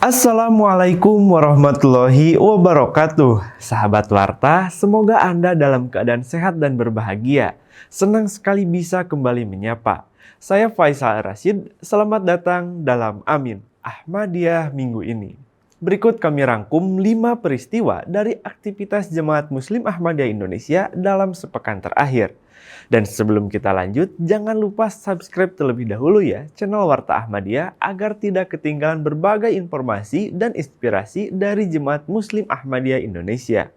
Assalamualaikum warahmatullahi wabarakatuh. Sahabat Warta, semoga Anda dalam keadaan sehat dan berbahagia. Senang sekali bisa kembali menyapa. Saya Faisal Rashid, selamat datang dalam Amin Ahmadiyah minggu ini. Berikut kami rangkum 5 peristiwa dari aktivitas Jemaat Muslim Ahmadiyah Indonesia dalam sepekan terakhir. Dan sebelum kita lanjut, jangan lupa subscribe terlebih dahulu ya channel Warta Ahmadiyah agar tidak ketinggalan berbagai informasi dan inspirasi dari Jemaat Muslim Ahmadiyah Indonesia.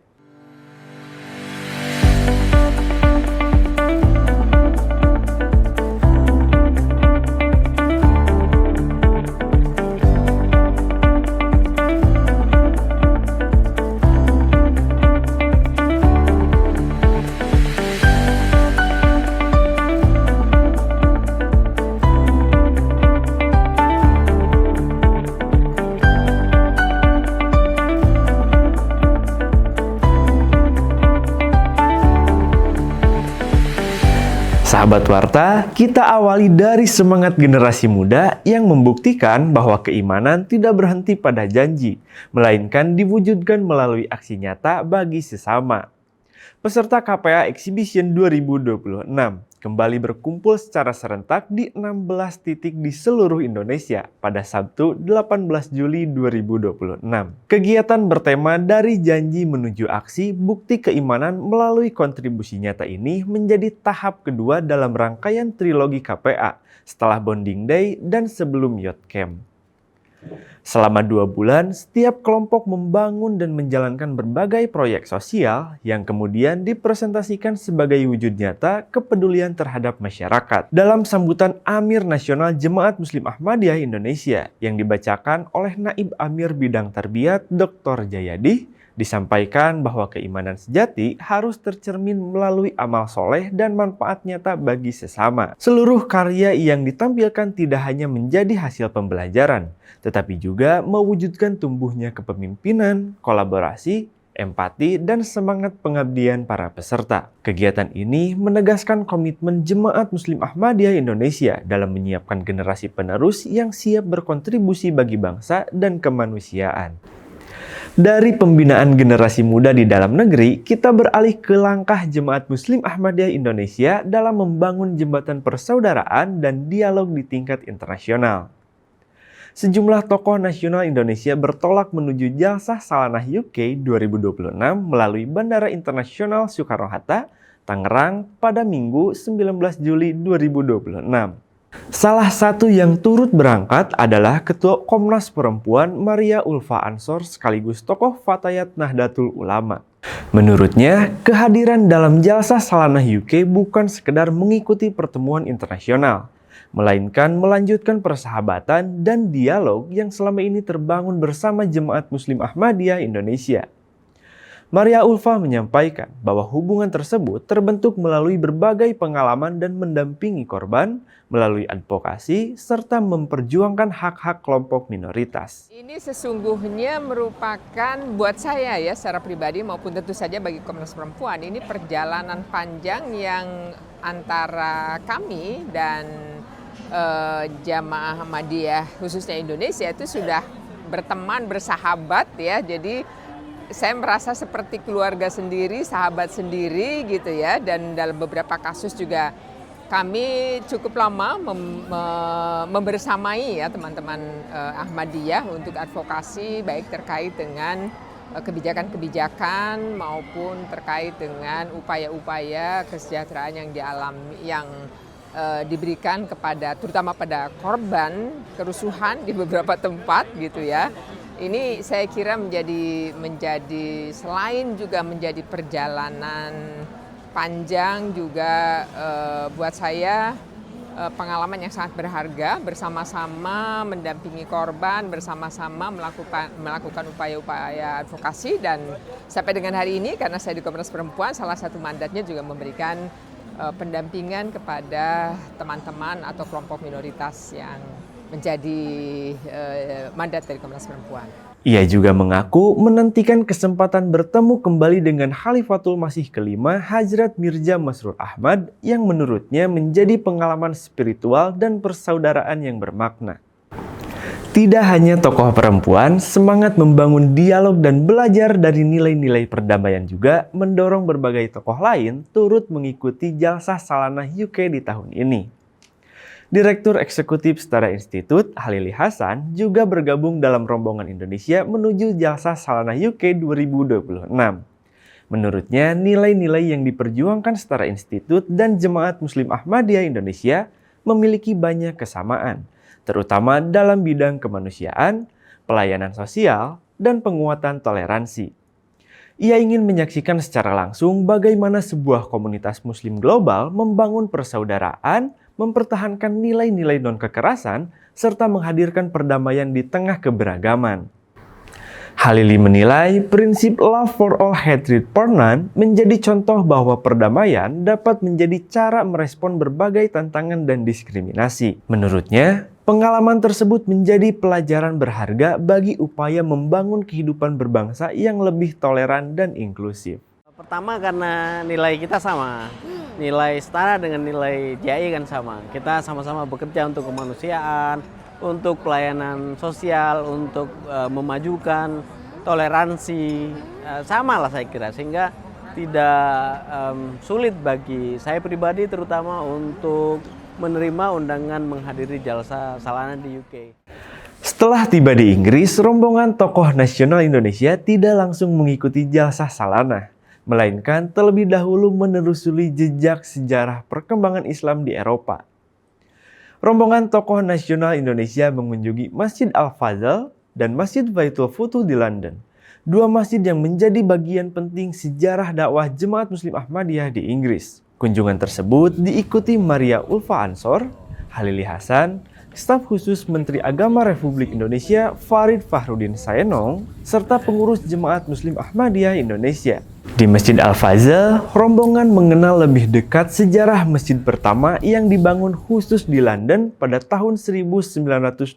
Sahabat Warta, kita awali dari semangat generasi muda yang membuktikan bahwa keimanan tidak berhenti pada janji, melainkan diwujudkan melalui aksi nyata bagi sesama. Peserta KPA Exhibition 2026 kembali berkumpul secara serentak di 16 titik di seluruh Indonesia pada Sabtu 18 Juli 2026. Kegiatan bertema dari janji menuju aksi bukti keimanan melalui kontribusi nyata ini menjadi tahap kedua dalam rangkaian trilogi KPA setelah Bonding Day dan sebelum Youth Camp. Selama 2 bulan, setiap kelompok membangun dan menjalankan berbagai proyek sosial yang kemudian dipresentasikan sebagai wujud nyata kepedulian terhadap masyarakat. Dalam sambutan Amir Nasional Jemaat Muslim Ahmadiyah Indonesia yang dibacakan oleh Naib Amir Bidang Tarbiyat Dr. Jayadi, disampaikan bahwa keimanan sejati harus tercermin melalui amal soleh dan manfaat nyata bagi sesama. Seluruh karya yang ditampilkan tidak hanya menjadi hasil pembelajaran, tetapi juga mewujudkan tumbuhnya kepemimpinan, kolaborasi, empati, dan semangat pengabdian para peserta. Kegiatan ini menegaskan komitmen Jemaat Muslim Ahmadiyah Indonesia dalam menyiapkan generasi penerus yang siap berkontribusi bagi bangsa dan kemanusiaan. Dari pembinaan generasi muda di dalam negeri, kita beralih ke langkah Jemaat Muslim Ahmadiyah Indonesia dalam membangun jembatan persaudaraan dan dialog di tingkat internasional. Sejumlah tokoh nasional Indonesia bertolak menuju Jalsah Salanah UK 2026 melalui Bandara Internasional Soekarno-Hatta, Tangerang pada Minggu 19 Juli 2026. Salah satu yang turut berangkat adalah Ketua Komnas Perempuan Maria Ulfa Ansor sekaligus tokoh Fatayat Nahdlatul Ulama. Menurutnya, kehadiran dalam Jalsah Salanah UK bukan sekedar mengikuti pertemuan internasional, melainkan melanjutkan persahabatan dan dialog yang selama ini terbangun bersama Jemaat Muslim Ahmadiyah Indonesia. Maria Ulfa menyampaikan bahwa hubungan tersebut terbentuk melalui berbagai pengalaman dan mendampingi korban, melalui advokasi, serta memperjuangkan hak-hak kelompok minoritas. Ini sesungguhnya merupakan buat saya ya secara pribadi maupun tentu saja bagi Komnas Perempuan, ini perjalanan panjang yang antara kami dan Jamaah Ahmadiyah khususnya Indonesia itu sudah berteman, bersahabat ya, jadi saya merasa seperti keluarga sendiri, sahabat sendiri gitu ya, dan dalam beberapa kasus juga kami cukup lama membersamai ya teman-teman Ahmadiyah untuk advokasi baik terkait dengan kebijakan-kebijakan maupun terkait dengan upaya-upaya kesejahteraan yang diberikan kepada terutama pada korban kerusuhan di beberapa tempat gitu ya. Ini saya kira menjadi selain juga menjadi perjalanan panjang juga buat saya pengalaman yang sangat berharga, bersama-sama mendampingi korban, bersama-sama melakukan upaya-upaya advokasi, dan sampai dengan hari ini karena saya di Komnas Perempuan salah satu mandatnya juga memberikan pendampingan kepada teman-teman atau kelompok minoritas yang menjadi mandat dari Komnas Perempuan. Ia juga mengaku menantikan kesempatan bertemu kembali dengan Khalifatul Masih kelima Hajrat Mirza Masroor Ahmad yang menurutnya menjadi pengalaman spiritual dan persaudaraan yang bermakna. Tidak hanya tokoh perempuan, semangat membangun dialog dan belajar dari nilai-nilai perdamaian juga mendorong berbagai tokoh lain turut mengikuti Jalsah Salanah UK di tahun ini. Direktur Eksekutif Setara Institute, Halili Hasan, juga bergabung dalam rombongan Indonesia menuju Jalsah Salanah UK 2026. Menurutnya, nilai-nilai yang diperjuangkan Setara Institute dan Jemaat Muslim Ahmadiyah Indonesia memiliki banyak kesamaan, terutama dalam bidang kemanusiaan, pelayanan sosial, dan penguatan toleransi. Ia ingin menyaksikan secara langsung bagaimana sebuah komunitas Muslim global membangun persaudaraan, mempertahankan nilai-nilai non-kekerasan, serta menghadirkan perdamaian di tengah keberagaman. Halili menilai prinsip love for all, hatred for none menjadi contoh bahwa perdamaian dapat menjadi cara merespon berbagai tantangan dan diskriminasi. Menurutnya, pengalaman tersebut menjadi pelajaran berharga bagi upaya membangun kehidupan berbangsa yang lebih toleran dan inklusif. Pertama karena nilai kita sama, nilai setara dengan nilai JAI kan sama. Kita sama-sama bekerja untuk kemanusiaan, untuk pelayanan sosial, untuk memajukan toleransi, sama lah saya kira. Sehingga tidak sulit bagi saya pribadi terutama untuk menerima undangan menghadiri Jalsah Salanah di UK. Setelah tiba di Inggris, rombongan tokoh nasional Indonesia tidak langsung mengikuti Jalsah Salanah, melainkan terlebih dahulu menelusuri jejak sejarah perkembangan Islam di Eropa. Rombongan tokoh nasional Indonesia mengunjungi Masjid Al-Fadl dan Masjid Baitul Futuh di London, dua masjid yang menjadi bagian penting sejarah dakwah Jemaat Muslim Ahmadiyah di Inggris. Kunjungan tersebut diikuti Maria Ulfa Ansor, Halili Hasan, staf khusus Menteri Agama Republik Indonesia Farid Fahrudin Saenong, serta pengurus Jemaat Muslim Ahmadiyah Indonesia. Di Masjid Al-Fadl, rombongan mengenal lebih dekat sejarah masjid pertama yang dibangun khusus di London pada tahun 1926.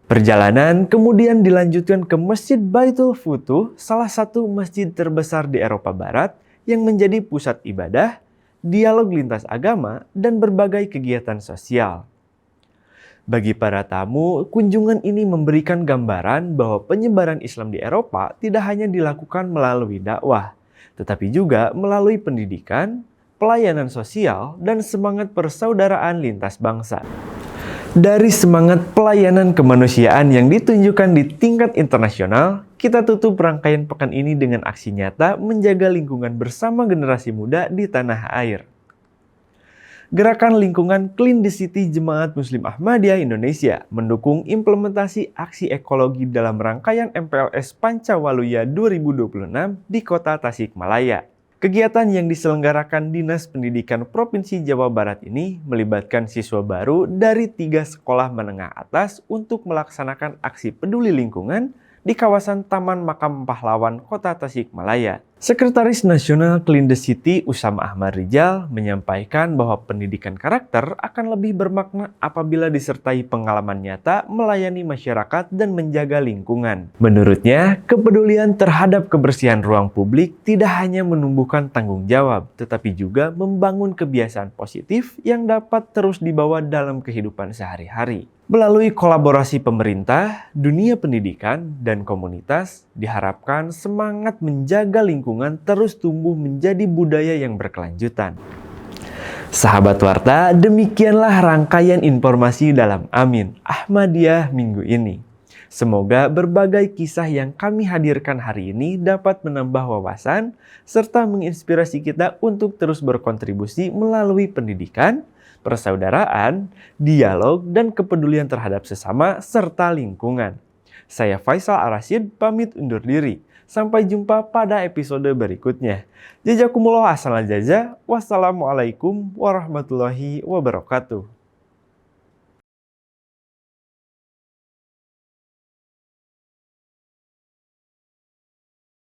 Perjalanan kemudian dilanjutkan ke Masjid Baitul Futuh, salah satu masjid terbesar di Eropa Barat yang menjadi pusat ibadah, dialog lintas agama, dan berbagai kegiatan sosial. Bagi para tamu, kunjungan ini memberikan gambaran bahwa penyebaran Islam di Eropa tidak hanya dilakukan melalui dakwah, tetapi juga melalui pendidikan, pelayanan sosial, dan semangat persaudaraan lintas bangsa. Dari semangat pelayanan kemanusiaan yang ditunjukkan di tingkat internasional, kita tutup rangkaian pekan ini dengan aksi nyata menjaga lingkungan bersama generasi muda di tanah air. Gerakan lingkungan Clean the City Jemaat Muslim Ahmadiyah Indonesia mendukung implementasi aksi ekologi dalam rangkaian MPLS Pancawaluya 2026 di Kota Tasikmalaya. Kegiatan yang diselenggarakan Dinas Pendidikan Provinsi Jawa Barat ini melibatkan siswa baru dari 3 sekolah menengah atas untuk melaksanakan aksi peduli lingkungan di kawasan Taman Makam Pahlawan Kota Tasikmalaya. Sekretaris Nasional Clean the City Usama Ahmad Rijal menyampaikan bahwa pendidikan karakter akan lebih bermakna apabila disertai pengalaman nyata melayani masyarakat dan menjaga lingkungan. Menurutnya, kepedulian terhadap kebersihan ruang publik tidak hanya menumbuhkan tanggung jawab, tetapi juga membangun kebiasaan positif yang dapat terus dibawa dalam kehidupan sehari-hari. Melalui kolaborasi pemerintah, dunia pendidikan, dan komunitas, diharapkan semangat menjaga lingkungan terus tumbuh menjadi budaya yang berkelanjutan. Sahabat Warta, demikianlah rangkaian informasi dalam Amin Ahmadiyah minggu ini. Semoga berbagai kisah yang kami hadirkan hari ini dapat menambah wawasan, serta menginspirasi kita untuk terus berkontribusi melalui pendidikan, persaudaraan, dialog, dan kepedulian terhadap sesama serta lingkungan. Saya Faisal Ar-Rasyid pamit undur diri. Sampai jumpa pada episode berikutnya. Jazakumullah ahsanal jazaa. Wassalamualaikum warahmatullahi wabarakatuh.